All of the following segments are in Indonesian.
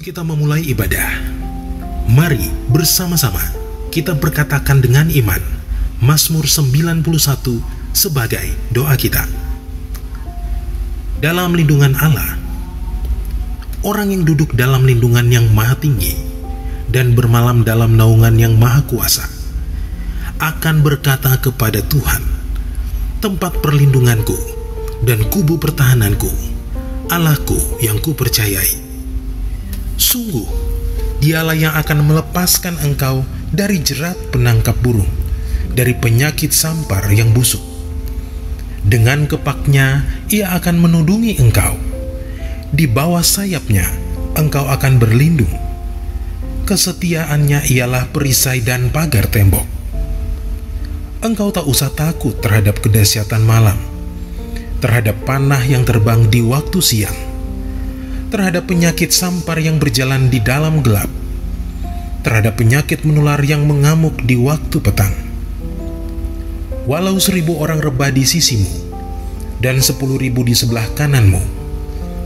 kita memulai ibadah, mari bersama-sama kita berkatakan dengan iman Mazmur 91 sebagai doa kita. Dalam lindungan Allah, orang yang duduk dalam lindungan yang maha tinggi dan bermalam dalam naungan yang maha kuasa akan berkata kepada Tuhan, tempat perlindunganku dan kubu pertahananku, Allahku yang kupercayai. Sungguh, dialah yang akan melepaskan engkau dari jerat penangkap burung, dari penyakit sampar yang busuk. Dengan kepaknya ia akan menudungi engkau, di bawah sayapnya engkau akan berlindung. Kesetiaannya ialah perisai dan pagar tembok. Engkau tak usah takut terhadap kedahsyatan malam, terhadap panah yang terbang di waktu siang, terhadap penyakit sampar yang berjalan di dalam gelap, terhadap penyakit menular yang mengamuk di waktu petang. Walau 1000 orang rebah di sisimu dan 10.000 di sebelah kananmu,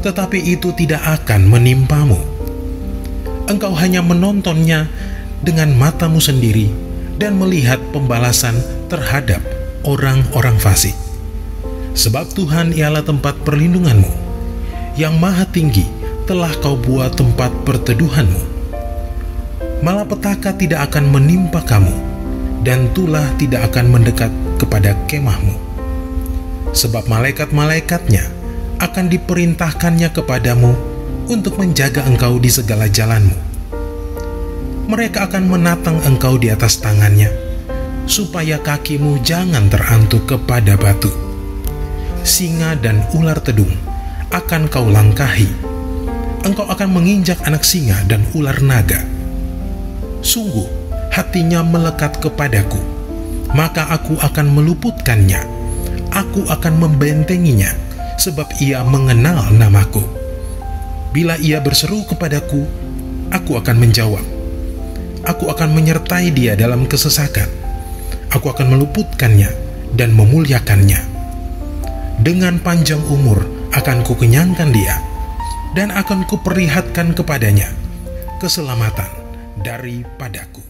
tetapi itu tidak akan menimpamu. Engkau hanya menontonnya dengan matamu sendiri dan melihat pembalasan terhadap orang-orang fasik. Sebab Tuhan ialah tempat perlindunganmu, yang maha tinggi telah kau buat tempat perteduhanmu. Malapetaka tidak akan menimpa kamu, dan tulah tidak akan mendekat kepada kemahmu. Sebab malaikat-malaikatnya akan diperintahkannya kepadamu untuk menjaga engkau di segala jalanmu. Mereka akan menatang engkau di atas tangannya, supaya kakimu jangan terantuk kepada batu. Singa dan ular tedung akan kau langkahi. Engkau akan menginjak anak singa dan ular naga. Sungguh, hatinya melekat kepadaku, maka aku akan meluputkannya. Aku akan membentenginya, sebab ia mengenal namaku. Bila ia berseru kepadaku, aku akan menjawab. Aku akan menyertai dia dalam kesesakan. Aku akan meluputkannya dan memuliakannya. Dengan panjang umur akan kukenyangkan dia, dan akan kuperlihatkan kepadanya keselamatan daripadaku.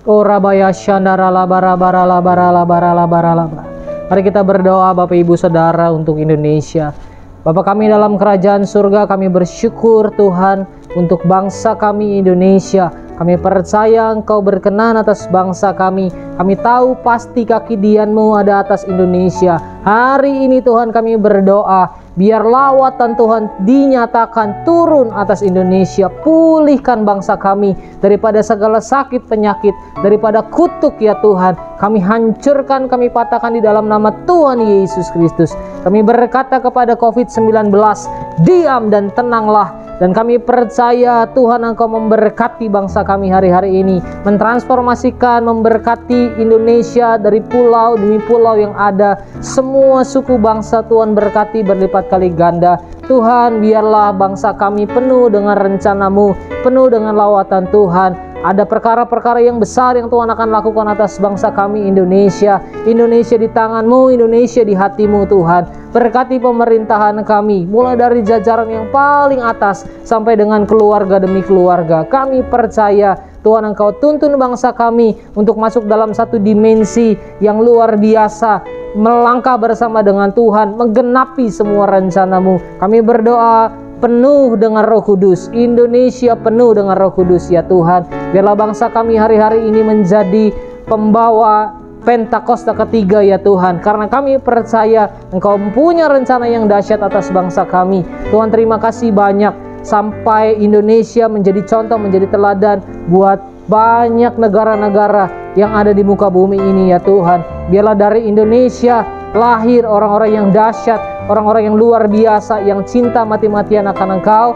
Orabaya shandara labara bara labara labara labara labara. Mari kita berdoa Bapak Ibu Saudara untuk Indonesia. Bapa kami dalam kerajaan surga, kami bersyukur Tuhan untuk bangsa kami Indonesia. Kami percaya Engkau berkenan atas bangsa kami. Kami tahu pasti kaki dian-Mu ada atas Indonesia. Hari ini Tuhan kami berdoa, biar lawatan Tuhan dinyatakan turun atas Indonesia. Pulihkan bangsa kami daripada segala sakit penyakit, daripada kutuk ya Tuhan. Kami hancurkan, kami patahkan di dalam nama Tuhan Yesus Kristus. Kami berkata kepada COVID-19, diam dan tenanglah. Dan kami percaya Tuhan Engkau memberkati bangsa kami hari-hari ini, mentransformasikan, memberkati Indonesia dari pulau demi pulau yang ada. Semua suku bangsa Tuhan berkati berlipat kali ganda. Tuhan, biarlah bangsa kami penuh dengan rencana-Mu, penuh dengan lawatan Tuhan. Ada perkara-perkara yang besar yang Tuhan akan lakukan atas bangsa kami Indonesia. Indonesia di tangan-Mu, Indonesia di hati-Mu Tuhan. Berkati pemerintahan kami, mulai dari jajaran yang paling atas sampai dengan keluarga demi keluarga. Kami percaya Tuhan Engkau tuntun bangsa kami untuk masuk dalam satu dimensi yang luar biasa, melangkah bersama dengan Tuhan, menggenapi semua rencana-Mu. Kami berdoa penuh dengan Roh Kudus, Indonesia penuh dengan Roh Kudus ya Tuhan. Biarlah bangsa kami hari-hari ini menjadi pembawa Pentakosta ketiga ya Tuhan, karena kami percaya Engkau mempunyai rencana yang dahsyat atas bangsa kami. Tuhan, terima kasih banyak sampai Indonesia menjadi contoh, menjadi teladan buat banyak negara-negara yang ada di muka bumi ini ya Tuhan. Biarlah dari Indonesia lahir orang-orang yang dahsyat, orang-orang yang luar biasa, yang cinta mati-matian akan Engkau,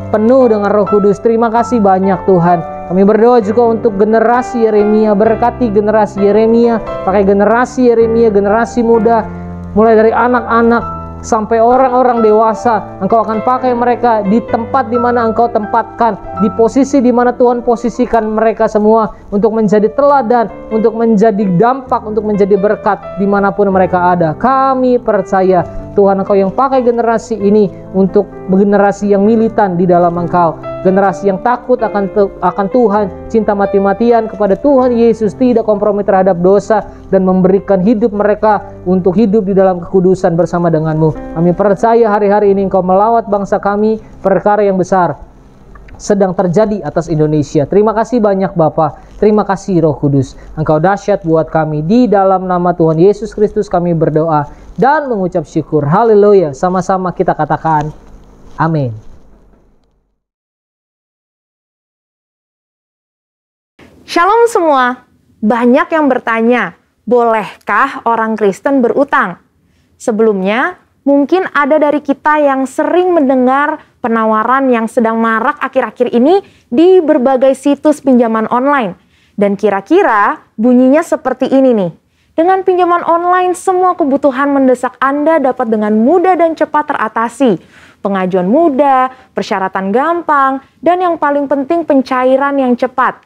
penuh dengan Roh Kudus. Terima kasih banyak Tuhan. Kami berdoa juga untuk generasi Yeremia. Berkati generasi Yeremia, pakai generasi Yeremia, generasi muda, mulai dari anak-anak sampai orang-orang dewasa. Engkau akan pakai mereka di tempat di mana Engkau tempatkan, di posisi di mana Tuhan posisikan mereka semua untuk menjadi teladan, untuk menjadi dampak, untuk menjadi berkat dimanapun mereka ada. Kami percaya Tuhan Engkau yang pakai generasi ini untuk generasi yang militan di dalam Engkau, generasi yang takut akan Tuhan, cinta mati-matian kepada Tuhan Yesus, tidak kompromi terhadap dosa, dan memberikan hidup mereka untuk hidup di dalam kekudusan bersama dengan-Mu. Kami percaya hari-hari ini Engkau melawat bangsa kami, perkara yang besar sedang terjadi atas Indonesia. Terima kasih banyak Bapa, terima kasih Roh Kudus. Engkau dahsyat buat kami. Di dalam nama Tuhan Yesus Kristus kami berdoa dan mengucap syukur. Haleluya. Sama-sama kita katakan amin. Shalom semua. Banyak yang bertanya, bolehkah orang Kristen berutang? Sebelumnya, mungkin ada dari kita yang sering mendengar penawaran yang sedang marak akhir-akhir ini di berbagai situs pinjaman online. Dan kira-kira bunyinya seperti ini nih. Dengan pinjaman online, semua kebutuhan mendesak Anda dapat dengan mudah dan cepat teratasi. Pengajuan mudah, persyaratan gampang, dan yang paling penting pencairan yang cepat.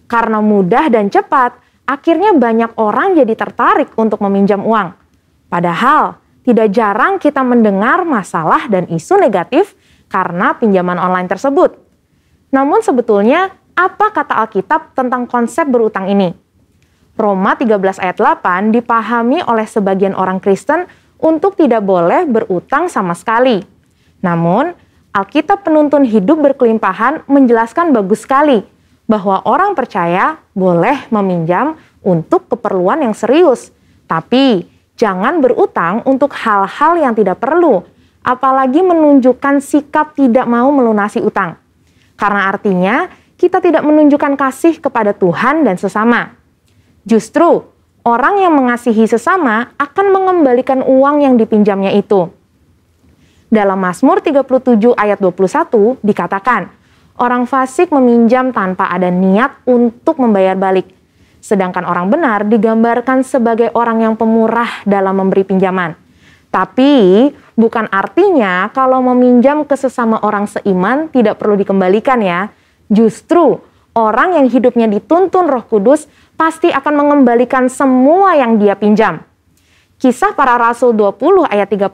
Karena mudah dan cepat, akhirnya banyak orang jadi tertarik untuk meminjam uang. Padahal, tidak jarang kita mendengar masalah dan isu negatif karena pinjaman online tersebut. Namun sebetulnya, apa kata Alkitab tentang konsep berutang ini? Roma 13 ayat 8 dipahami oleh sebagian orang Kristen untuk tidak boleh berutang sama sekali. Namun, Alkitab penuntun hidup berkelimpahan menjelaskan bagus sekali bahwa orang percaya boleh meminjam untuk keperluan yang serius. Tapi, jangan berutang untuk hal-hal yang tidak perlu, apalagi menunjukkan sikap tidak mau melunasi utang. Karena artinya, kita tidak menunjukkan kasih kepada Tuhan dan sesama. Justru, orang yang mengasihi sesama akan mengembalikan uang yang dipinjamnya itu. Dalam Mazmur 37 ayat 21 dikatakan, orang fasik meminjam tanpa ada niat untuk membayar balik. Sedangkan orang benar digambarkan sebagai orang yang pemurah dalam memberi pinjaman. Tapi, bukan artinya kalau meminjam ke sesama orang seiman tidak perlu dikembalikan ya. Justru, orang yang hidupnya dituntun Roh Kudus pasti akan mengembalikan semua yang dia pinjam. Kisah Para Rasul 20 ayat 35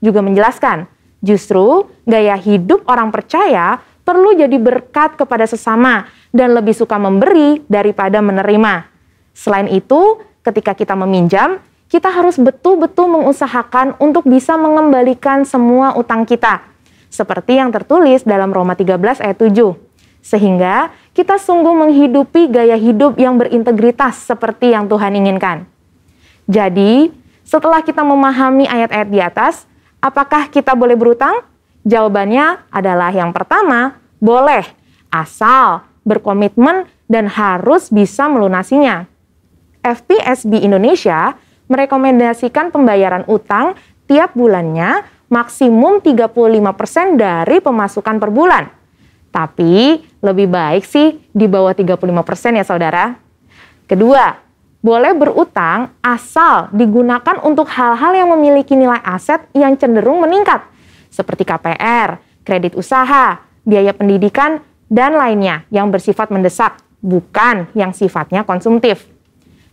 juga menjelaskan, justru gaya hidup orang percaya perlu jadi berkat kepada sesama dan lebih suka memberi daripada menerima. Selain itu, ketika kita meminjam, kita harus betul-betul mengusahakan untuk bisa mengembalikan semua utang kita. Seperti yang tertulis dalam Roma 13 ayat 7. Sehingga kita sungguh menghidupi gaya hidup yang berintegritas seperti yang Tuhan inginkan. Jadi, setelah kita memahami ayat-ayat di atas, apakah kita boleh berutang? Jawabannya adalah yang pertama, boleh, asal berkomitmen dan harus bisa melunasinya. FPSB Indonesia merekomendasikan pembayaran utang tiap bulannya maksimum 35% dari pemasukan per bulan. Tapi lebih baik sih di bawah 35% ya saudara. Kedua, boleh berutang asal digunakan untuk hal-hal yang memiliki nilai aset yang cenderung meningkat. Seperti KPR, kredit usaha, biaya pendidikan, dan lainnya yang bersifat mendesak, bukan yang sifatnya konsumtif.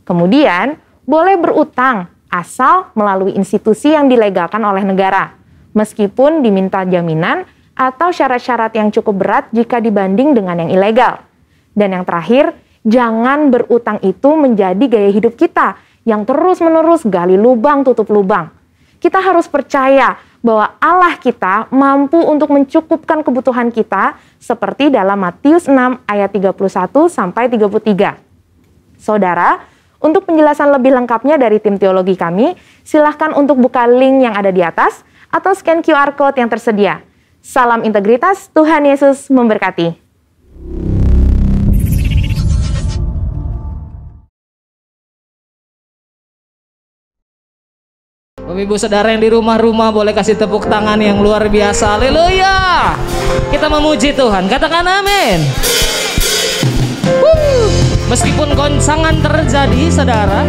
Kemudian, boleh berutang asal melalui institusi yang dilegalkan oleh negara, meskipun diminta jaminan atau syarat-syarat yang cukup berat jika dibanding dengan yang ilegal. Dan yang terakhir, jangan berutang itu menjadi gaya hidup kita yang terus-menerus gali lubang tutup lubang. Kita harus percaya bahwa Allah kita mampu untuk mencukupkan kebutuhan kita seperti dalam Matius 6 ayat 31 sampai 33. Saudara, untuk penjelasan lebih lengkapnya dari tim teologi kami, silahkan untuk buka link yang ada di atas atau scan QR Code yang tersedia. Salam integritas, Tuhan Yesus memberkati. Bapak Ibu Saudara yang di rumah-rumah boleh kasih tepuk tangan yang luar biasa. Haleluya. Kita memuji Tuhan. Katakan amin. Meskipun goncangan terjadi, saudara,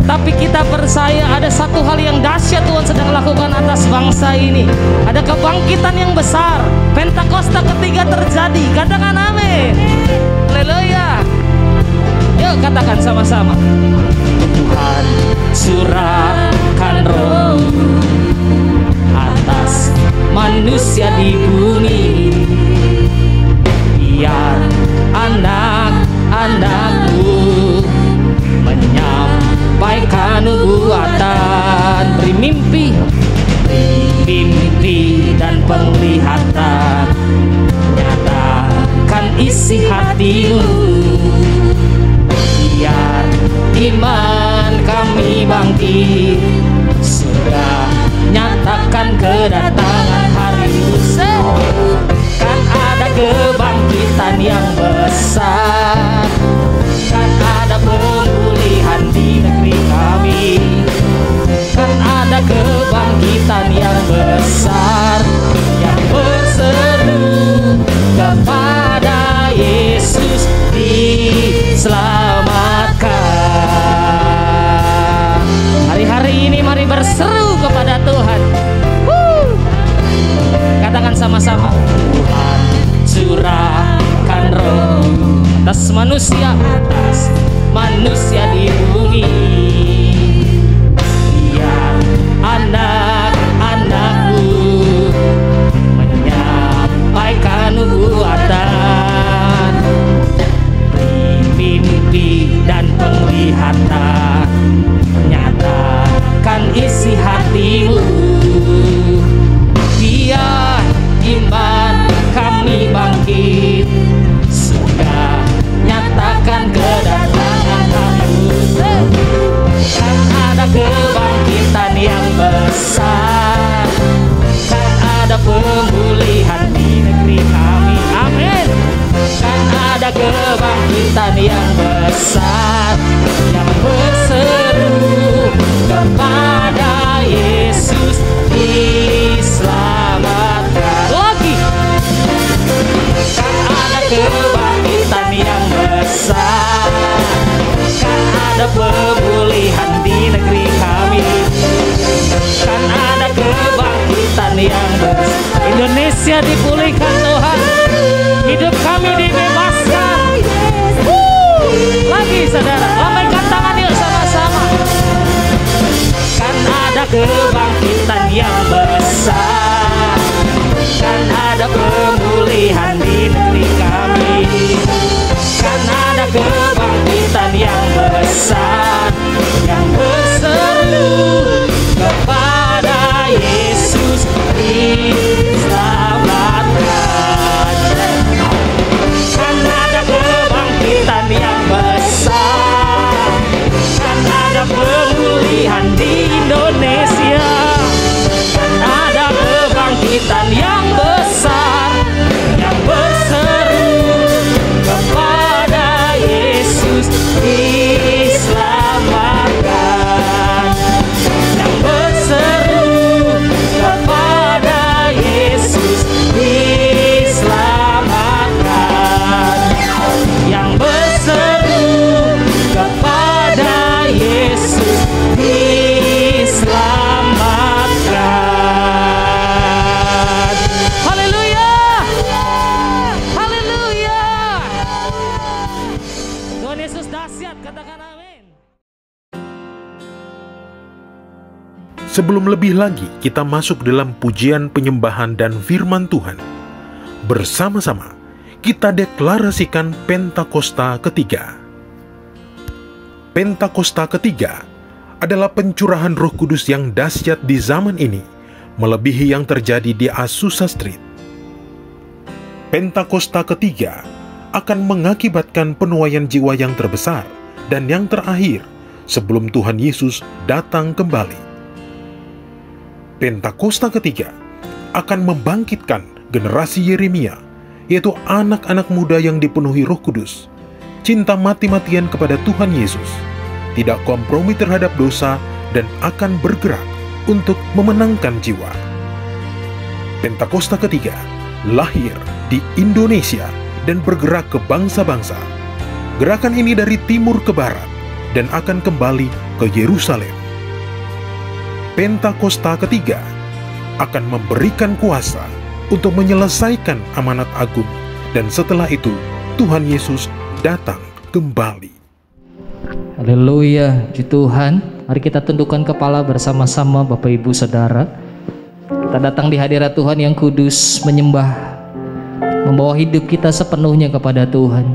tapi kita percaya ada satu hal yang dahsyat Tuhan sedang lakukan atas bangsa ini. Ada kebangkitan yang besar. Pentakosta ketiga terjadi. Katakan amin. Haleluya. Yuk katakan sama-sama. Tuhan curahkan roh manusia di bumi. Biar anak-anakmu menyampaikan nubuatan, beri mimpi dan penglihatan, nyatakan isi hatimu. Biar iman kami bangkit, sudah nyatakan kedatangan harimu. Kan ada kebangkitan yang besar, kan ada pemulihan di negeri kami, kan ada kebangkitan yang besar yang berseru kepada Yesus diselamatkan. Hari-hari ini mari berseru kepada Tuhan. Katakan sama-sama, Tuhan curahkan roh atas manusia di bumi. Biar anak-anakmu menyampaikan nubuatan, mimpi dan penglihatan, nyatakan isi hatimu. Biar iman kami bangkit, sudah nyatakan kedatangan harimu. Kan ada kebangkitan yang besar, kan ada pemulihan di negeri kami. Amin. Kan ada kebangkitan yang besar yang berseru kepada Yesus diselamatkan. Lagi kan ada kebangkitan yang besar, kan ada pemulihan di negeri kami, kan ada kebangkitan yang besar. Indonesia dipulihkan Tuhan, hidup kami dibebaskan. Lagi saudara, lambaikan tangan yuk sama-sama. Kan ada kebangkitan yang besar, kan ada pemulihan di negeri kami, kan ada kebangkitan yang besar yang berseru kepada Yesus diselamatkan. Kan ada kebangkitan yang besar, kan ada pemulihan di Indonesia, kan ada kebangkitan yang besar yang berseru kepada Yesus diselamatkan, yang berseru kepada Yesus diselamatkan, yang berseru kepada Yesus diselamatkan. Haleluya, haleluya. Tuhan Yesus dahsyat, katakan amin. Sebelum lebih lagi kita masuk dalam pujian penyembahan dan firman Tuhan, bersama-sama kita deklarasikan Pentakosta ketiga. Pentakosta ketiga adalah pencurahan Roh Kudus yang dahsyat di zaman ini, melebihi yang terjadi di Azusa Street. Pentakosta ketiga akan mengakibatkan penuaian jiwa yang terbesar dan yang terakhir sebelum Tuhan Yesus datang kembali. Pentakosta ketiga akan membangkitkan generasi Yeremia, yaitu anak-anak muda yang dipenuhi Roh Kudus, cinta mati-matian kepada Tuhan Yesus, tidak kompromi terhadap dosa, dan akan bergerak untuk memenangkan jiwa. Pentakosta ketiga lahir di Indonesia dan bergerak ke bangsa-bangsa. Gerakan ini dari timur ke barat dan akan kembali ke Yerusalem. Pentakosta ketiga akan memberikan kuasa untuk menyelesaikan amanat agung, dan setelah itu Tuhan Yesus datang kembali. Haleluya, puji Tuhan. Mari kita tundukkan kepala bersama-sama Bapak Ibu Saudara. Kita datang di hadirat Tuhan yang kudus, menyembah, membawa hidup kita sepenuhnya kepada Tuhan.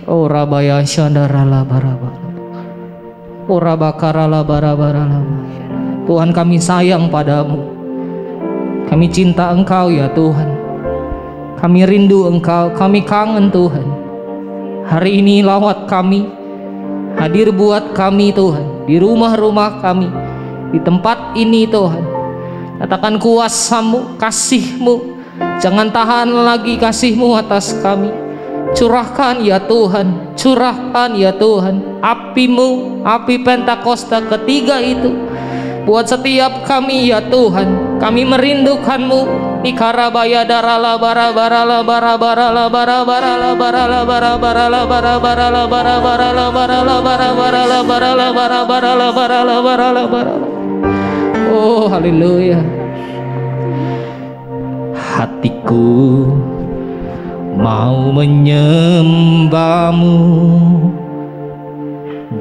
Oh rabaya syandarala baraba, oh rabakarala barabarala. Tuhan, kami sayang padamu, kami cinta Engkau ya Tuhan, kami rindu Engkau, kami kangen Tuhan. Hari ini lawat kami, hadir buat kami Tuhan, di rumah-rumah kami, di tempat ini Tuhan. Katakan kuasa-Mu, kasih-Mu, jangan tahan lagi kasih-Mu atas kami. Curahkan ya Tuhan, curahkan ya Tuhan api-Mu, api Pentakosta ketiga itu buat setiap kami ya Tuhan. Kami merindukan-Mu. Ikarabaya darala bara barala bara barala bara barala barala bara barala bara barala bara barala barala bara barala barala bara barala barala barala barala. Oh haleluya. Hatiku mau menyembah-Mu,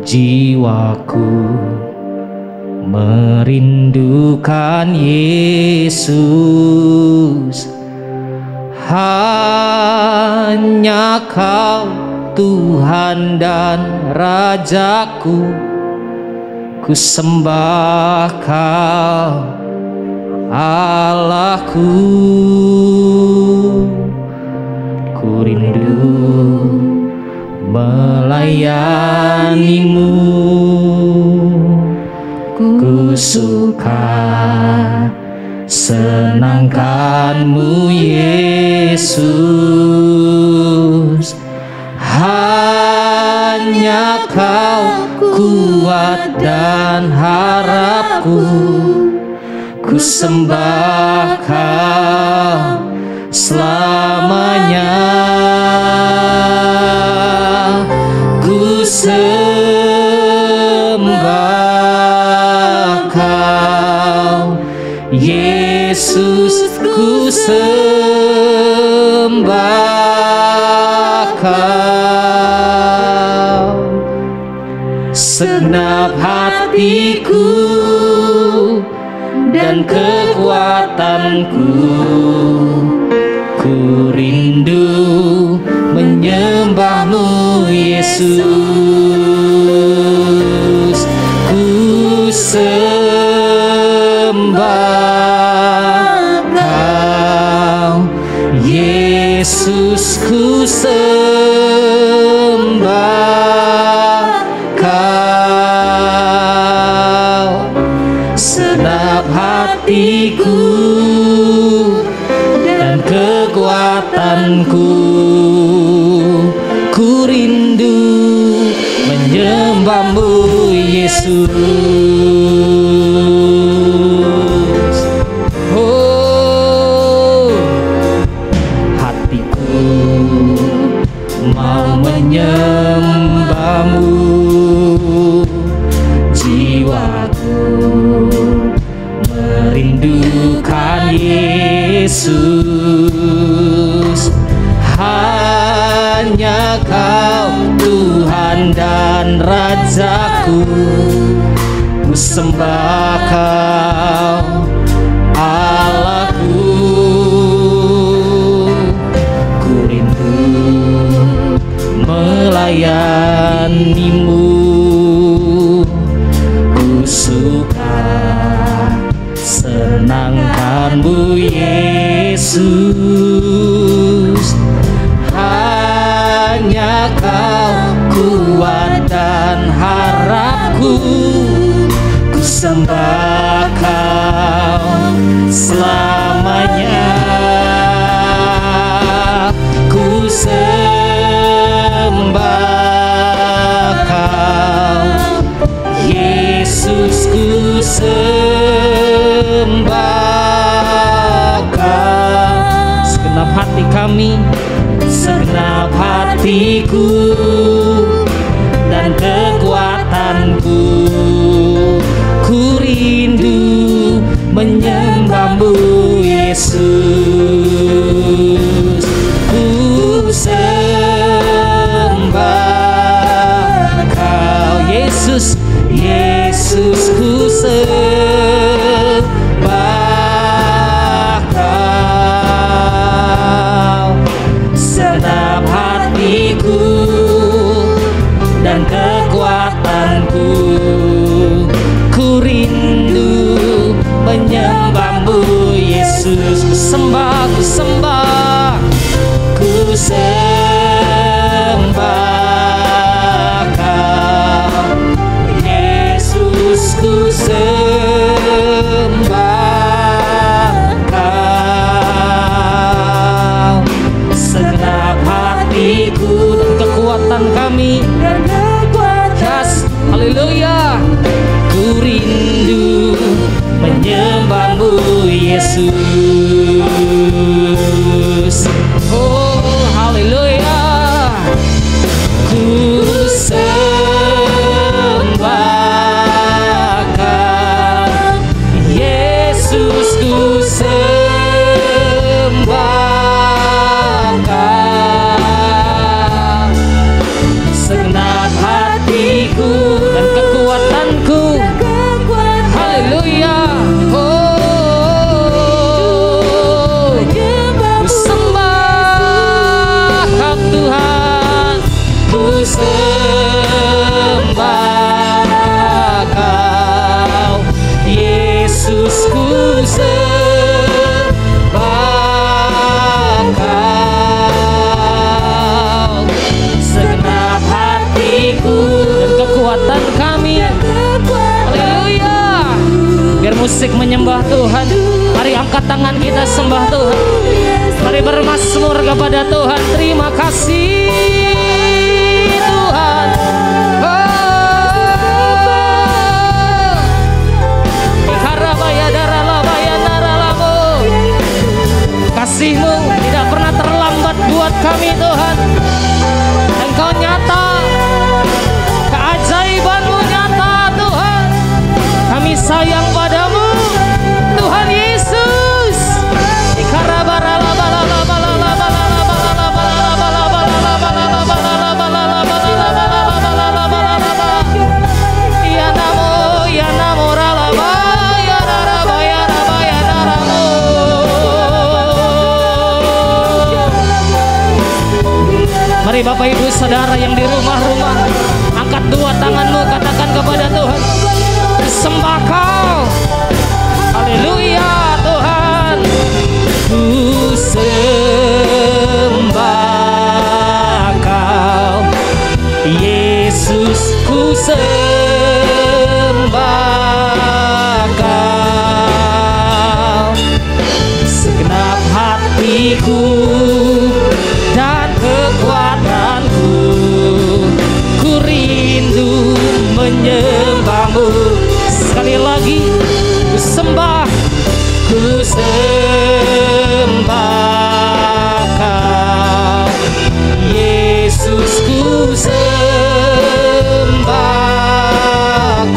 jiwaku merindukan Yesus. Hanya Kau Tuhan dan Rajaku, ku sembah Kau Allahku. Ku rindu melayani-Mu, ku suka senangkan-Mu Yesus. Hanya Kau kuat dan harapku, ku sembah Kau selamanya. Ku sembah Kau Yesus, ku sembah Kau. Segenap hatiku dan kekuatanku, ku rindu menyembah-Mu Yesus. Ku sembah Kau Yesus, ku sembah Kau. Segenap hatiku dan kekuatanku, ku rindu menyembah-Mu Yesus. Oh, hatiku mau menyembah-Mu, jiwaku merindukan Yesus. Hanya Kau Tuhan dan Rajaku, ku sembah Kau Allahku. Ku rindu melayani-Mu, ku suka senangkan-Mu Yesus. Hanya Kau kuat dan harapku, ku sembah Kau selamanya. Ku sembah Kau Yesus, ku sembah Kau. Segenap hati kami, segenap hatiku dan kekuatanku, ku rindu menyembah-Mu Yesus. Ku sembah Kau Yesus, Yesus, ku sembah hatiku dan kekuatanku. Ku rindu menyembah-Mu Yesus. Ku sembah, ku sembah, ku sembah Kau Yesus, ku sembah Kau. Segenap hatiku dan kekuatan kami. Yes, haleluya. Ku rindu menyembah-Mu Yesus. Oh, haleluya. Ku sembah Kau Yesus, ku sembah Kau. Segenap hatiku dan kekuatanku. Haleluya. Oh, ku sembah Kau Tuhan. Ku sembah Kau Yesus, ku sembah Kau. Segenap hatiku dan kekuatan kami. Haleluya. Biar musik menyembah Tuhan. Mari angkat tangan kita sembah Tuhan. Mari bermazmur kepada Tuhan. Terima kasih Tuhan. Kasih-Mu tidak pernah terlambat buat kami Tuhan. Engkau nyata, keajaiban-Mu nyata Tuhan. Kami sayang padamu Tuhan Yesus. Mari Bapak Ibu Saudara yang di rumah-rumah, angkat dua tanganmu, katakan kepada Tuhan, sembah Kau. Haleluya Tuhan. Ku sembah Kau Yesus, ku sembah Kau. Segenap hatiku dan kekuatanku, ku rindu menyembah-Mu. Sekali lagi, ku sembah, ku sembah Kau Yesus, ku sembah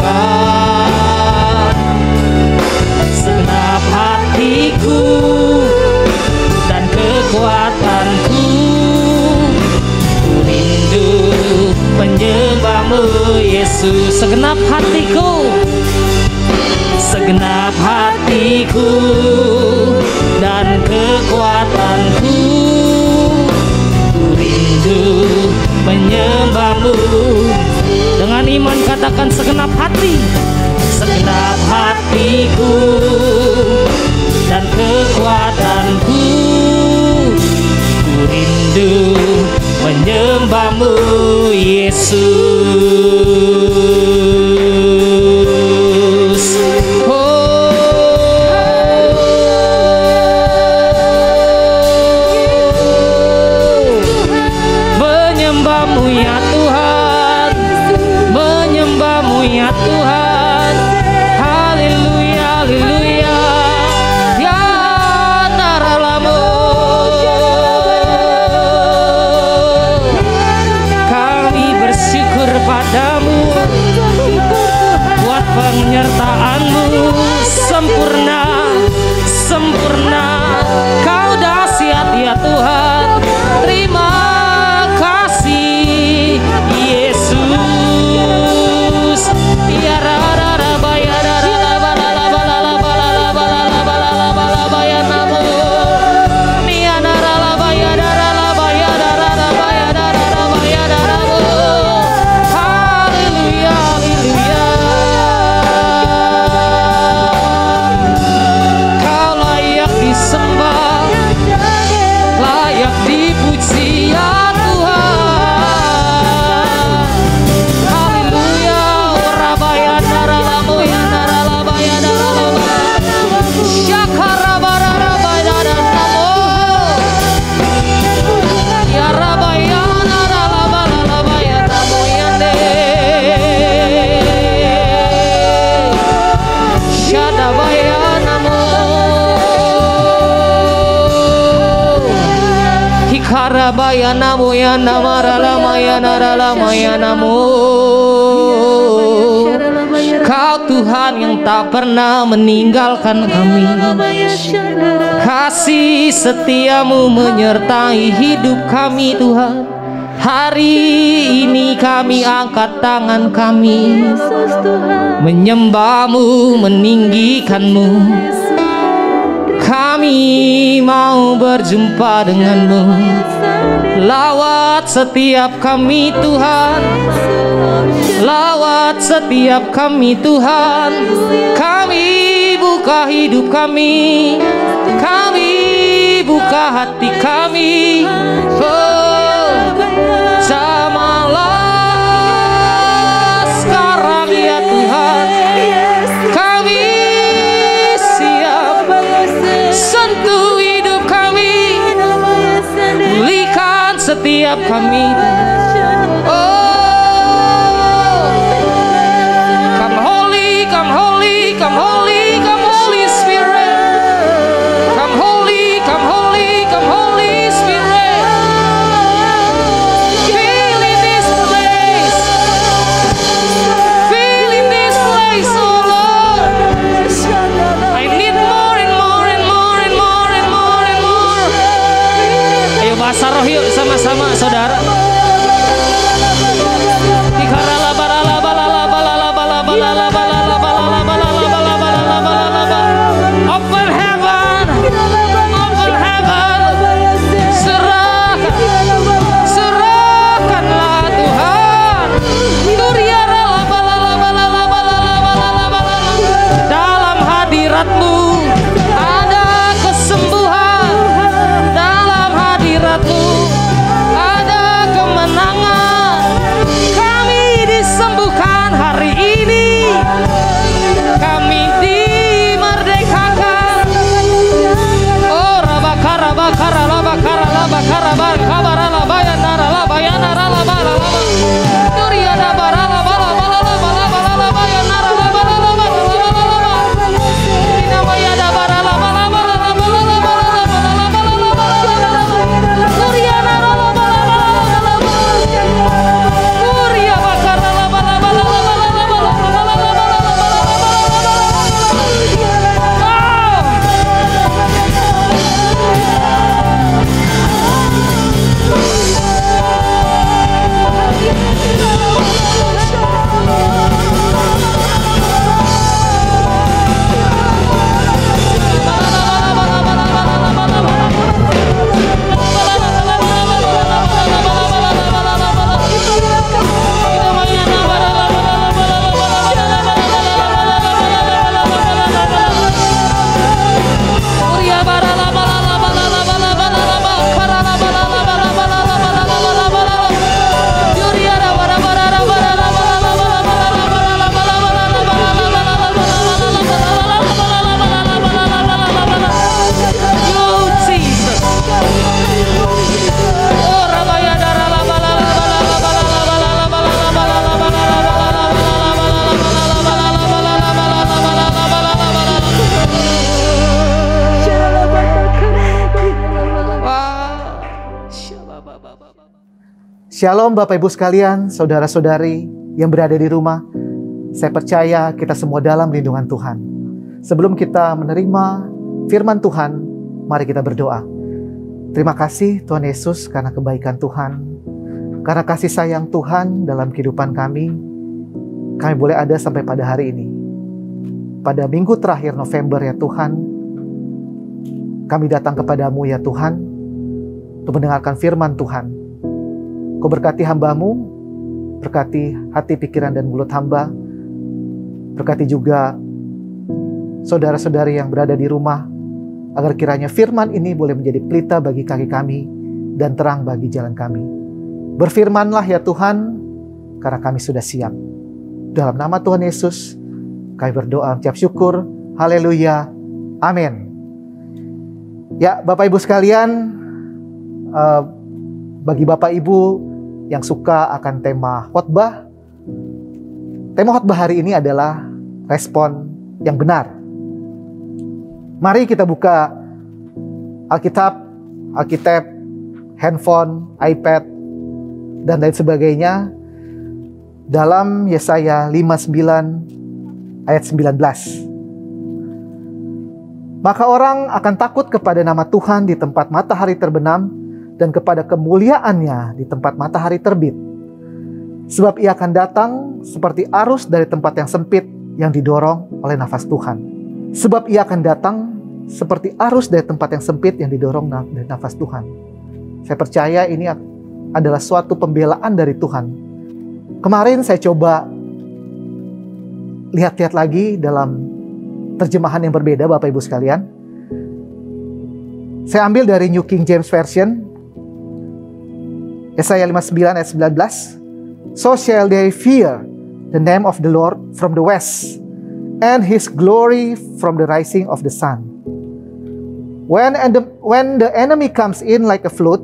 Kau. Segenap hatiku dan kekuatanku, ku rindu menyembah-Mu Yesus. Segenap hatiku, segenap hatiku dan kekuatanku, ku rindu menyembah-Mu. Dengan iman katakan segenap hati, segenap hatiku dan kekuatanku, ku rindu menyembah-Mu Yesus. Menyembah-Mu ya Tuhan, menyembah-Mu ya Tuhan. Haleluya, haleluya. Ya Naralamo, kami bersyukur padamu buat penyertaan-Mu sempurna, sempurna. Kau dahsyat ya Tuhan. Terima kasih Yesus. Ya Rabayana moyana marala mayana rala mayana mo. Kau Tuhan yang tak pernah meninggalkan kami. Kasih setiamu menyertai hidup kami Tuhan. Hari ini kami angkat tangan kami, menyembahmu, meninggikanmu. Kami mau berjumpa denganmu. Lawat setiap kami Tuhan, lawat setiap kami Tuhan. Kami buka hidup kami buka hati kami. Oh, jamalah sekarang ya Tuhan. Kami siap, sentuh hidup kami, pulihkan setiap kami. Oh, come holy, come holy, come holy, come Holy Spirit. Come holy, come holy, come Holy Spirit. Fill in this place, fill in this place, oh Lord. I need more and more and more and more and more and more. Ayo bahasa roh yuk sama-sama saudara. Open heaven, open heaven. Serahkanlah Tuhan. Dalam hadirat-Mu ada kesembuhan. Dalam hadirat-Mu ada kemenangan. Kami disembuhkan hari ini. Kami dimerdekakan. Oh, rabakara bakara labakara labakara bakara labayana labayana labayana. Duriana barala bala bala bala bala labayana labayana labayana. Dinamaya barala bala bala bala bala bala. Duriana bala bala bala bala. Duria bakara bala bala bala bala. Shalom Bapak Ibu sekalian, saudara-saudari yang berada di rumah. Saya percaya kita semua dalam lindungan Tuhan. Sebelum kita menerima firman Tuhan, mari kita berdoa. Terima kasih Tuhan Yesus karena kebaikan Tuhan, karena kasih sayang Tuhan dalam kehidupan kami. Kami boleh ada sampai pada hari ini. Pada minggu terakhir November ya Tuhan, kami datang kepadamu ya Tuhan, untuk mendengarkan firman Tuhan. Kau berkati hamba-Mu, berkati hati, pikiran, dan mulut hamba. Berkati juga saudara-saudari yang berada di rumah, agar kiranya firman ini boleh menjadi pelita bagi kaki kami dan terang bagi jalan kami. Berfirmanlah ya Tuhan, karena kami sudah siap. Dalam nama Tuhan Yesus, kami berdoa mengucap syukur. Haleluya. Amin. Ya Bapak Ibu sekalian, bagi Bapak Ibu yang suka akan tema khotbah hari ini adalah respon yang benar. Mari kita buka Alkitab handphone, iPad, dan lain sebagainya. Dalam Yesaya 59 ayat 19. Maka orang akan takut kepada nama Tuhan di tempat matahari terbenam dan kepada kemuliaannya di tempat matahari terbit. Sebab ia akan datang seperti arus dari tempat yang sempit yang didorong oleh nafas Tuhan. Sebab ia akan datang seperti arus dari tempat yang sempit yang didorong dari nafas Tuhan. Saya percaya ini adalah suatu pembelaan dari Tuhan. Kemarin saya coba lihat-lihat lagi dalam terjemahan yang berbeda, Bapak Ibu sekalian. Saya ambil dari New King James Version, Yesaya 59 ayat 19. So shall they fear the name of the Lord from the west, and his glory from the rising of the sun. When the enemy comes in like a flood,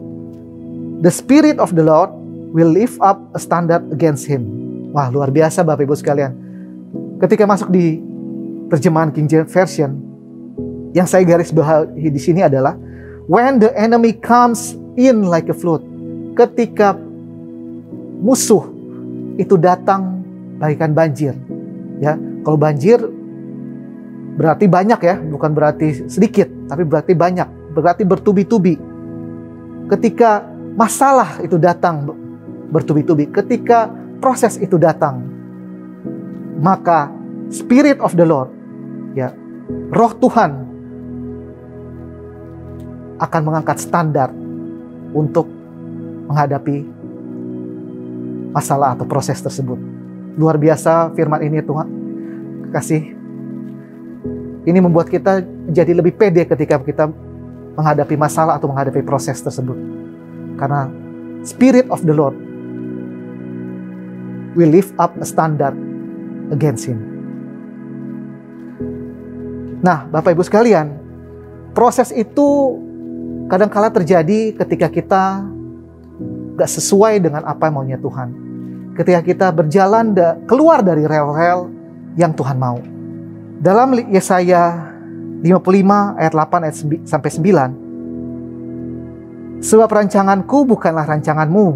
the Spirit of the Lord will lift up a standard against him. Wah, luar biasa Bapak Ibu sekalian. Ketika masuk di terjemahan King James Version, yang saya garis bawahi di sini adalah when the enemy comes in like a flood. Ketika musuh itu datang bagaikan banjir. Ya, kalau banjir berarti banyak ya, bukan berarti sedikit, tapi berarti banyak, berarti bertubi-tubi. Ketika masalah itu datang bertubi-tubi, ketika proses itu datang, maka Spirit of the Lord, ya, Roh Tuhan akan mengangkat standar untuk menghadapi masalah atau proses tersebut. Luar biasa firman ini Tuhan. Kasih. Ini membuat kita jadi lebih pede ketika kita menghadapi masalah atau menghadapi proses tersebut. Karena Spirit of the Lord will lift up a standard against him. Nah, Bapak Ibu sekalian, proses itu kadang-kala terjadi ketika kita gak sesuai dengan apa maunya Tuhan. Ketika kita berjalan keluar dari rel-rel yang Tuhan mau. Dalam Yesaya 55 ayat 8 sampai 9. Sebab rancanganku bukanlah rancanganmu,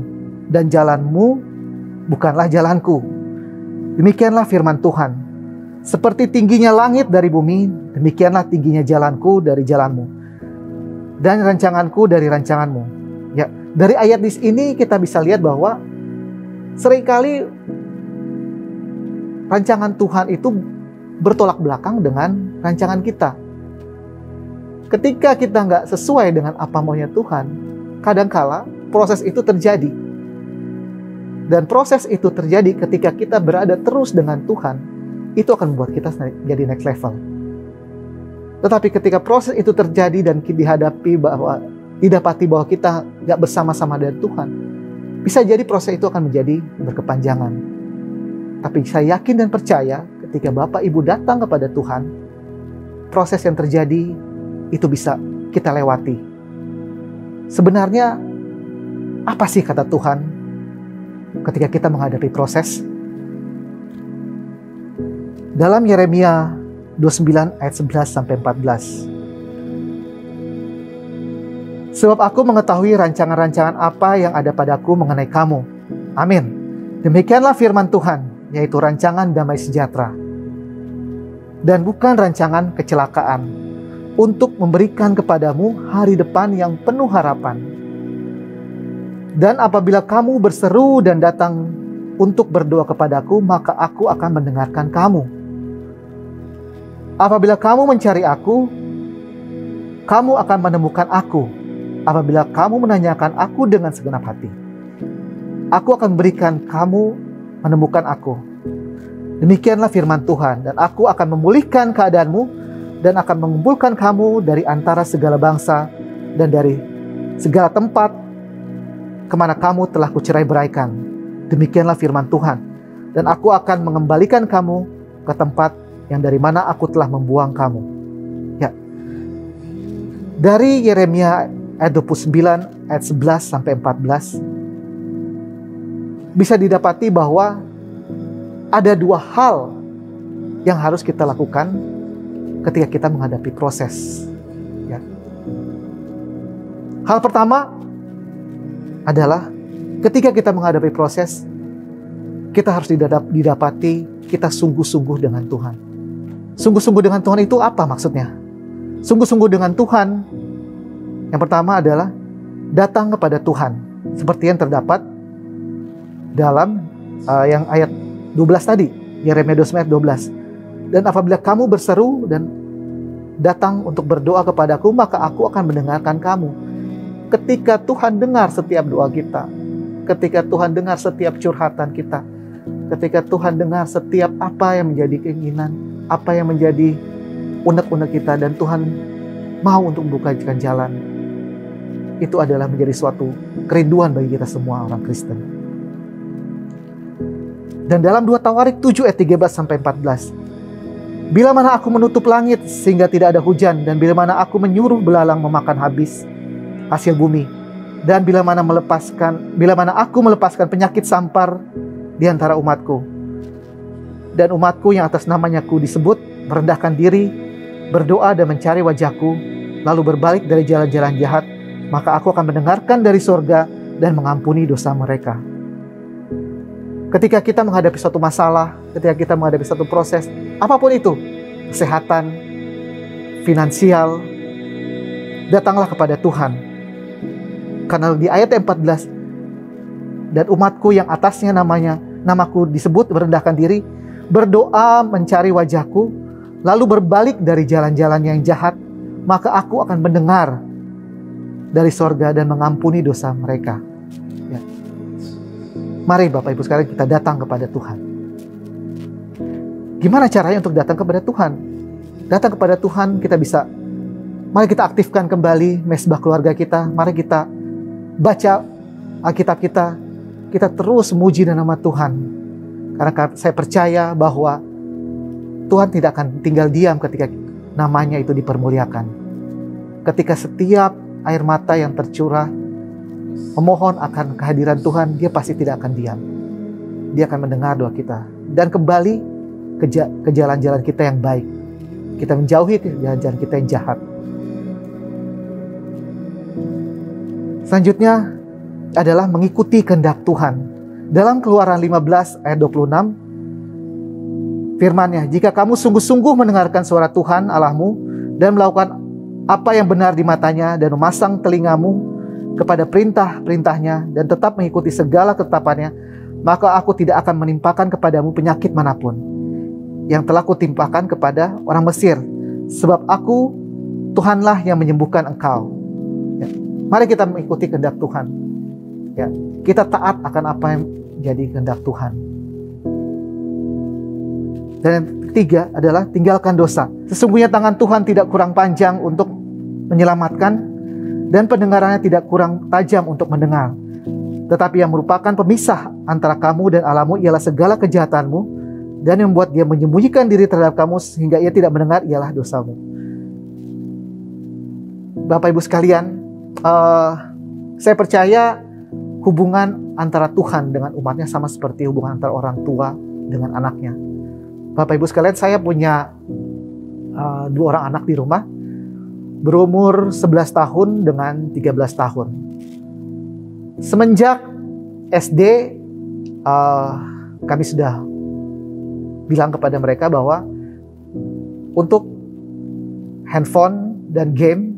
dan jalanmu bukanlah jalanku. Demikianlah firman Tuhan. Seperti tingginya langit dari bumi, demikianlah tingginya jalanku dari jalanmu, dan rancanganku dari rancanganmu. Ya, dari ayat di sini kita bisa lihat bahwa seringkali rancangan Tuhan itu bertolak belakang dengan rancangan kita. Ketika kita nggak sesuai dengan apa maunya Tuhan, kadangkala proses itu terjadi. Dan proses itu terjadi ketika kita berada terus dengan Tuhan, itu akan membuat kita jadi next level. Tetapi ketika proses itu terjadi dan didapati bahwa kita nggak bersama-sama dengan Tuhan, bisa jadi proses itu akan menjadi berkepanjangan. Tapi saya yakin dan percaya ketika Bapak Ibu datang kepada Tuhan, proses yang terjadi itu bisa kita lewati. Sebenarnya apa sih kata Tuhan ketika kita menghadapi proses? Dalam Yeremia 29 ayat 11 sampai 14. Sebab aku mengetahui rancangan-rancangan apa yang ada padaku mengenai kamu. Amin. Demikianlah firman Tuhan, yaitu rancangan damai sejahtera. Dan bukan rancangan kecelakaan, untuk memberikan kepadamu hari depan yang penuh harapan. Dan apabila kamu berseru dan datang untuk berdoa kepadaku, maka aku akan mendengarkan kamu. Apabila kamu mencari aku, kamu akan menemukan aku. Apabila kamu menanyakan aku dengan segenap hati, aku akan berikan kamu menemukan aku. Demikianlah firman Tuhan, dan aku akan memulihkan keadaanmu dan akan mengumpulkan kamu dari antara segala bangsa dan dari segala tempat kemana kamu telah kucerai-beraikan. Demikianlah firman Tuhan, dan aku akan mengembalikan kamu ke tempat yang dari mana aku telah membuang kamu. Ya. Dari Yeremia ayat 29 ayat 11 sampai 14 bisa didapati bahwa ada dua hal yang harus kita lakukan ketika kita menghadapi proses. Ya. Hal pertama, adalah ketika kita menghadapi proses, kita harus didapati kita sungguh-sungguh dengan Tuhan. Sungguh-sungguh dengan Tuhan itu apa maksudnya? Sungguh-sungguh dengan Tuhan, yang pertama adalah datang kepada Tuhan. Seperti yang terdapat dalam yang ayat 12 tadi, Yeremia 29 ayat 12. Dan apabila kamu berseru dan datang untuk berdoa kepadaku, maka aku akan mendengarkan kamu. Ketika Tuhan dengar setiap doa kita, ketika Tuhan dengar setiap curhatan kita, ketika Tuhan dengar setiap apa yang menjadi keinginan, apa yang menjadi unek-unek kita, dan Tuhan mau untuk membukakan jalan, itu adalah menjadi suatu kerinduan bagi kita semua orang Kristen. Dan dalam 2 Tawarik 7 ayat 13-14, bila mana aku menutup langit sehingga tidak ada hujan, dan bila mana aku menyuruh belalang memakan habis hasil bumi, dan bila mana aku melepaskan penyakit sampar di antara umatku, dan umatku yang atas namanya ku disebut merendahkan diri, berdoa dan mencari wajahku, lalu berbalik dari jalan-jalan jahat, maka aku akan mendengarkan dari surga dan mengampuni dosa mereka. Ketika kita menghadapi suatu masalah, ketika kita menghadapi suatu proses, apapun itu, kesehatan, finansial, datanglah kepada Tuhan. Karena di ayat 14, dan umatku yang atasnya namaku disebut merendahkan diri, berdoa mencari wajahku, lalu berbalik dari jalan-jalan yang jahat, maka aku akan mendengar dari sorga dan mengampuni dosa mereka. Ya. Mari Bapak Ibu sekalian kita datang kepada Tuhan. Gimana caranya untuk datang kepada Tuhan? Datang kepada Tuhan kita bisa, mari kita aktifkan kembali mesbah keluarga kita. Mari kita baca Alkitab kita terus memuji nama Tuhan. Karena saya percaya bahwa Tuhan tidak akan tinggal diam ketika namanya itu dipermuliakan. Ketika setiap air mata yang tercurah memohon akan kehadiran Tuhan, Dia pasti tidak akan diam. Dia akan mendengar doa kita dan kembali ke jalan-jalan kita yang baik. Kita menjauhi jalan-jalan kita yang jahat. Selanjutnya adalah mengikuti kehendak Tuhan. Dalam Keluaran 15 ayat 26, firman-Nya, jika kamu sungguh-sungguh mendengarkan suara Tuhan Allahmu dan melakukan apa yang benar di matanya dan memasang telingamu kepada perintah-perintahnya dan tetap mengikuti segala ketetapannya, maka aku tidak akan menimpakan kepadamu penyakit manapun yang telah kutimpakan kepada orang Mesir, sebab aku Tuhanlah yang menyembuhkan engkau. Ya. Mari kita mengikuti kehendak Tuhan. Ya. Kita taat akan apa yang menjadi kehendak Tuhan. Dan yang ketiga adalah tinggalkan dosa. Sesungguhnya tangan Tuhan tidak kurang panjang untuk menyelamatkan, dan pendengarannya tidak kurang tajam untuk mendengar. Tetapi yang merupakan pemisah antara kamu dan Allahmu ialah segala kejahatanmu, dan yang membuat Dia menyembunyikan diri terhadap kamu sehingga Ia tidak mendengar ialah dosamu. Bapak Ibu sekalian, saya percaya hubungan antara Tuhan dengan umatnya sama seperti hubungan antara orang tua dengan anaknya. Bapak Ibu sekalian, saya punya 2 orang anak di rumah, berumur 11 tahun dengan 13 tahun. Semenjak SD, kami sudah bilang kepada mereka bahwa untuk handphone dan game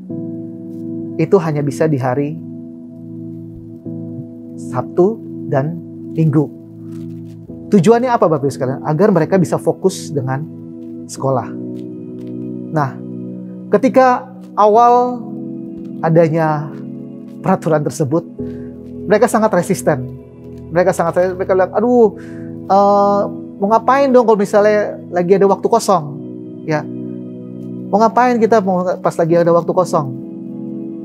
itu hanya bisa di hari Sabtu dan Minggu. Tujuannya apa Bapak Ibu sekalian? Agar mereka bisa fokus dengan sekolah. Nah, ketika awal adanya peraturan tersebut, mereka sangat resisten. Mereka bilang, aduh, mau ngapain dong kalau misalnya lagi ada waktu kosong? Ya, mau ngapain kita pas lagi ada waktu kosong?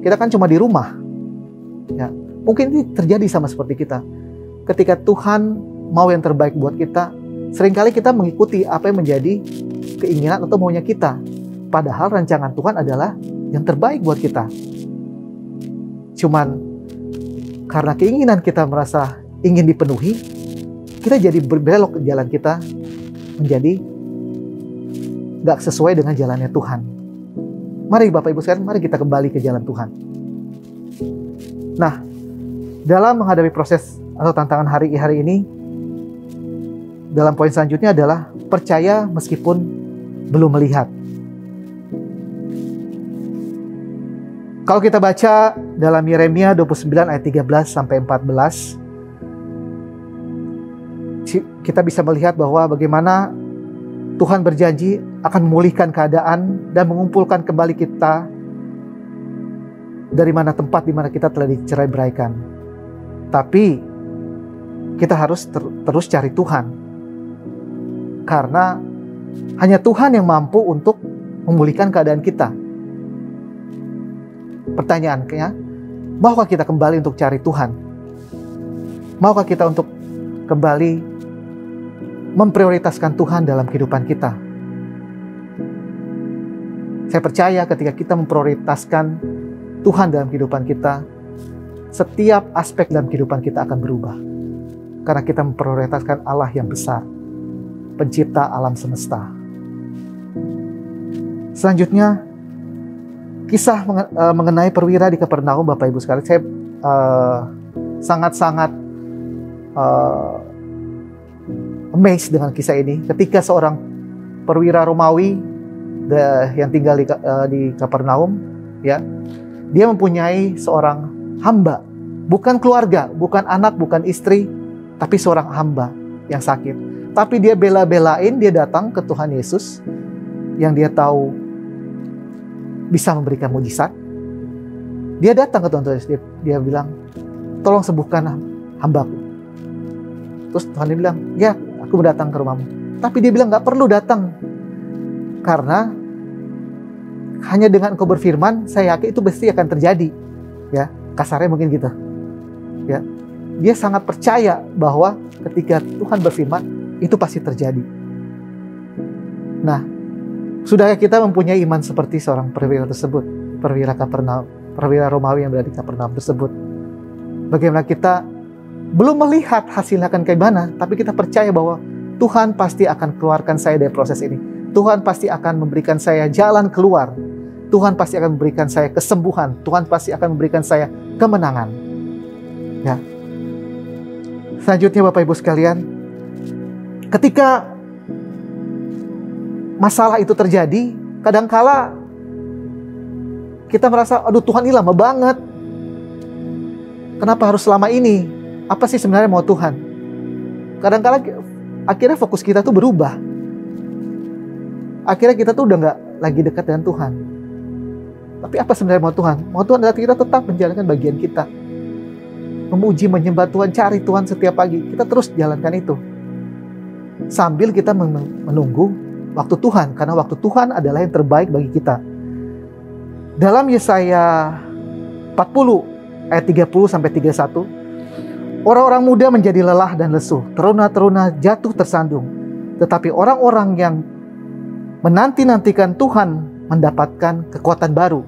Kita kan cuma di rumah. Ya, mungkin ini terjadi sama seperti kita. Ketika Tuhan mau yang terbaik buat kita, seringkali kita mengikuti apa yang menjadi keinginan atau maunya kita. Padahal rancangan Tuhan adalah yang terbaik buat kita. Cuman karena keinginan kita merasa ingin dipenuhi, kita jadi berbelok ke jalan kita menjadi gak sesuai dengan jalannya Tuhan. Mari Bapak Ibu sekalian, mari kita kembali ke jalan Tuhan. Nah, dalam menghadapi proses atau tantangan hari ini, dalam poin selanjutnya adalah percaya meskipun belum melihat. Kalau kita baca dalam Yeremia 29 ayat 13 sampai 14, kita bisa melihat bahwa bagaimana Tuhan berjanji akan memulihkan keadaan dan mengumpulkan kembali kita dari mana tempat di mana kita telah dicerai-beraikan. Tapi kita harus terus cari Tuhan, karena hanya Tuhan yang mampu untuk memulihkan keadaan kita. Pertanyaannya, maukah kita kembali untuk cari Tuhan? Maukah kita untuk kembali memprioritaskan Tuhan dalam kehidupan kita? Saya percaya ketika kita memprioritaskan Tuhan dalam kehidupan kita, setiap aspek dalam kehidupan kita akan berubah. Karena kita memprioritaskan Allah yang besar, pencipta alam semesta. Selanjutnya, kisah mengenai perwira di Kapernaum, Bapak Ibu sekalian. Saya sangat-sangat amazed dengan kisah ini. Ketika seorang perwira Romawi yang tinggal di Kapernaum, ya, dia mempunyai seorang hamba, bukan keluarga, bukan anak, bukan istri, tapi seorang hamba yang sakit. Tapi dia bela-belain, dia datang ke Tuhan Yesus yang dia tahu bisa memberikan mujizat. Dia datang ke Tuhan Yesus, dia bilang, tolong sembuhkan hambaku. Terus Tuhan dia bilang, ya, aku datang ke rumahmu. Tapi dia bilang, gak perlu datang, karena hanya dengan engkau berfirman, saya yakin itu pasti akan terjadi. Ya, kasarnya mungkin gitu. Ya, dia sangat percaya bahwa ketika Tuhan berfirman, itu pasti terjadi. Nah, sudahkah kita mempunyai iman seperti seorang perwira tersebut, perwira Romawi yang berada di Kapernaum tersebut? Bagaimana kita belum melihat hasilnya akan kayak mana, tapi kita percaya bahwa Tuhan pasti akan keluarkan saya dari proses ini. Tuhan pasti akan memberikan saya jalan keluar. Tuhan pasti akan memberikan saya kesembuhan. Tuhan pasti akan memberikan saya kemenangan. Ya. Selanjutnya Bapak Ibu sekalian, ketika masalah itu terjadi, kadangkala kita merasa, aduh Tuhan ini lama banget. Kenapa harus lama ini? Apa sih sebenarnya mau Tuhan? Kadangkala akhirnya fokus kita tuh berubah. Akhirnya kita tuh udah gak lagi dekat dengan Tuhan. Tapi apa sebenarnya mau Tuhan? Mau Tuhan adalah kita tetap menjalankan bagian kita. Memuji, menyembah Tuhan, cari Tuhan setiap pagi. Kita terus jalankan itu. Sambil kita menunggu waktu Tuhan, karena waktu Tuhan adalah yang terbaik bagi kita. Dalam Yesaya 40 ayat 30 sampai 31, orang-orang muda menjadi lelah dan lesu, teruna-teruna jatuh tersandung, tetapi orang-orang yang menanti-nantikan Tuhan mendapatkan kekuatan baru.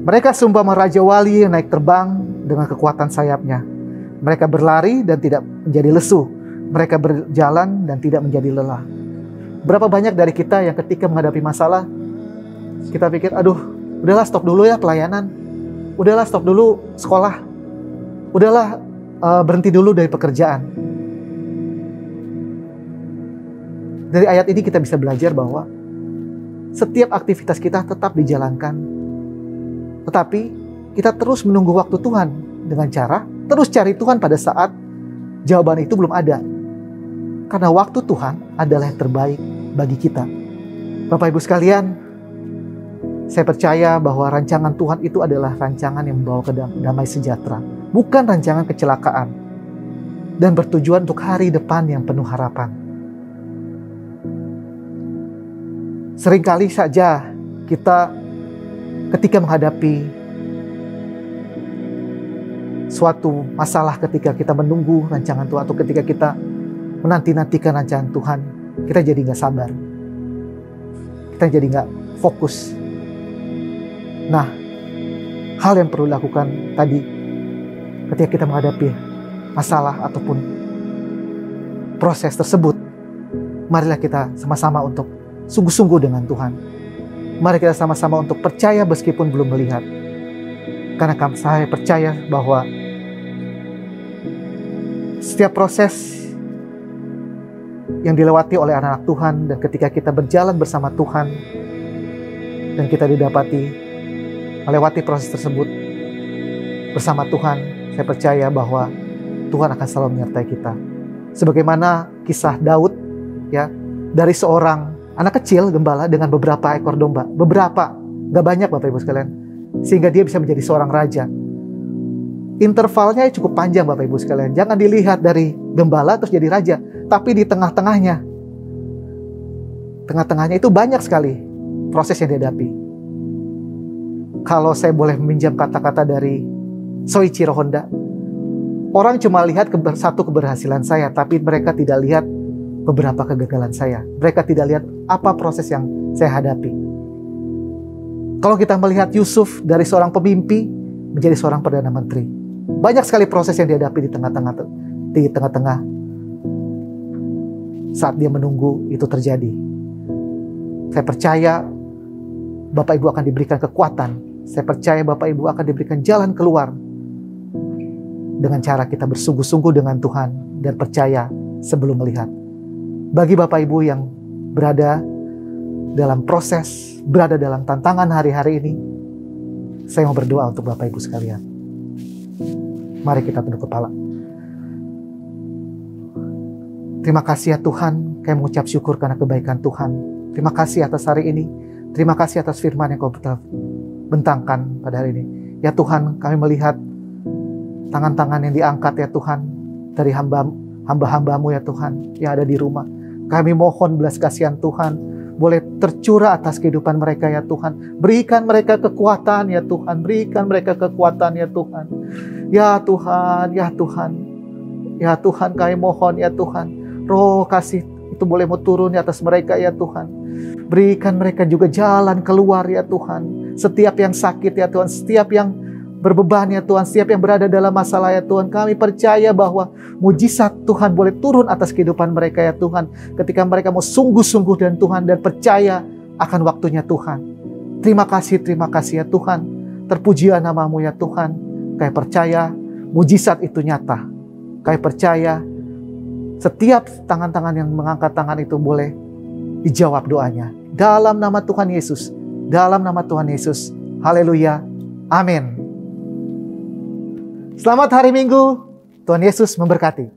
Mereka seumpama raja wali yang naik terbang dengan kekuatan sayapnya. Mereka berlari dan tidak menjadi lesu. Mereka berjalan dan tidak menjadi lelah. Berapa banyak dari kita yang ketika menghadapi masalah, kita pikir, aduh, udahlah stop dulu ya pelayanan. Udahlah stop dulu sekolah. Udahlah berhenti dulu dari pekerjaan. Dari ayat ini kita bisa belajar bahwa setiap aktivitas kita tetap dijalankan. Tetapi kita terus menunggu waktu Tuhan dengan cara terus cari Tuhan pada saat jawaban itu belum ada. Karena waktu Tuhan adalah yang terbaik bagi kita. Bapak Ibu sekalian, saya percaya bahwa rancangan Tuhan itu adalah rancangan yang membawa ke damai sejahtera. Bukan rancangan kecelakaan. Dan bertujuan untuk hari depan yang penuh harapan. Seringkali saja kita ketika menghadapi suatu masalah, ketika kita menunggu rancangan Tuhan, atau ketika kita menanti-nantikan rancangan Tuhan, kita jadi gak sabar. Kita jadi gak fokus. Nah, hal yang perlu dilakukan tadi, ketika kita menghadapi masalah ataupun proses tersebut, marilah kita sama-sama untuk sungguh-sungguh dengan Tuhan. Mari kita sama-sama untuk percaya meskipun belum melihat. Karena saya percaya bahwa setiap proses yang dilewati oleh anak-anak Tuhan, dan ketika kita berjalan bersama Tuhan dan kita didapati melewati proses tersebut bersama Tuhan, saya percaya bahwa Tuhan akan selalu menyertai kita. Sebagaimana kisah Daud, ya, dari seorang anak kecil gembala dengan beberapa ekor domba, gak banyak Bapak Ibu sekalian, sehingga dia bisa menjadi seorang raja. Intervalnya cukup panjang Bapak Ibu sekalian. Jangan dilihat dari gembala terus jadi raja, tapi di tengah-tengahnya itu banyak sekali proses yang dihadapi. Kalau saya boleh meminjam kata-kata dari Soichiro Honda, orang cuma lihat satu keberhasilan saya, tapi mereka tidak lihat beberapa kegagalan saya. Mereka tidak lihat apa proses yang saya hadapi. Kalau kita melihat Yusuf dari seorang pemimpi menjadi seorang Perdana Menteri, banyak sekali proses yang dihadapi di tengah-tengah saat dia menunggu itu terjadi. Saya percaya Bapak Ibu akan diberikan kekuatan. Saya percaya Bapak Ibu akan diberikan jalan keluar dengan cara kita bersungguh-sungguh dengan Tuhan dan percaya sebelum melihat. Bagi Bapak Ibu yang berada dalam proses, berada dalam tantangan hari-hari ini, saya mau berdoa untuk Bapak Ibu sekalian. Mari kita tunduk kepala. Terima kasih ya Tuhan, kami mengucap syukur karena kebaikan Tuhan. Terima kasih atas hari ini. Terima kasih atas firman yang Kau bentangkan pada hari ini. Ya Tuhan, kami melihat tangan-tangan yang diangkat ya Tuhan, dari hamba-hambamu ya Tuhan, yang ada di rumah. Kami mohon belas kasihan Tuhan, boleh tercurah atas kehidupan mereka ya Tuhan. Berikan mereka kekuatan ya Tuhan, berikan mereka kekuatan ya Tuhan. Ya Tuhan, ya Tuhan, ya Tuhan, kami mohon ya Tuhan, Roh kasih itu boleh mau turun di atas mereka ya Tuhan. Berikan mereka juga jalan keluar ya Tuhan. Setiap yang sakit ya Tuhan, setiap yang berbeban ya Tuhan, setiap yang berada dalam masalah ya Tuhan, kami percaya bahwa mujizat Tuhan boleh turun atas kehidupan mereka ya Tuhan. Ketika mereka mau sungguh-sungguh dan Tuhan dan percaya akan waktunya Tuhan. Terima kasih ya Tuhan. Terpujilah namamu ya Tuhan. Kami percaya mujizat itu nyata. Kami percaya setiap tangan-tangan yang mengangkat tangan itu boleh dijawab doanya. Dalam nama Tuhan Yesus. Dalam nama Tuhan Yesus. Haleluya. Amin. Selamat hari Minggu. Tuhan Yesus memberkati.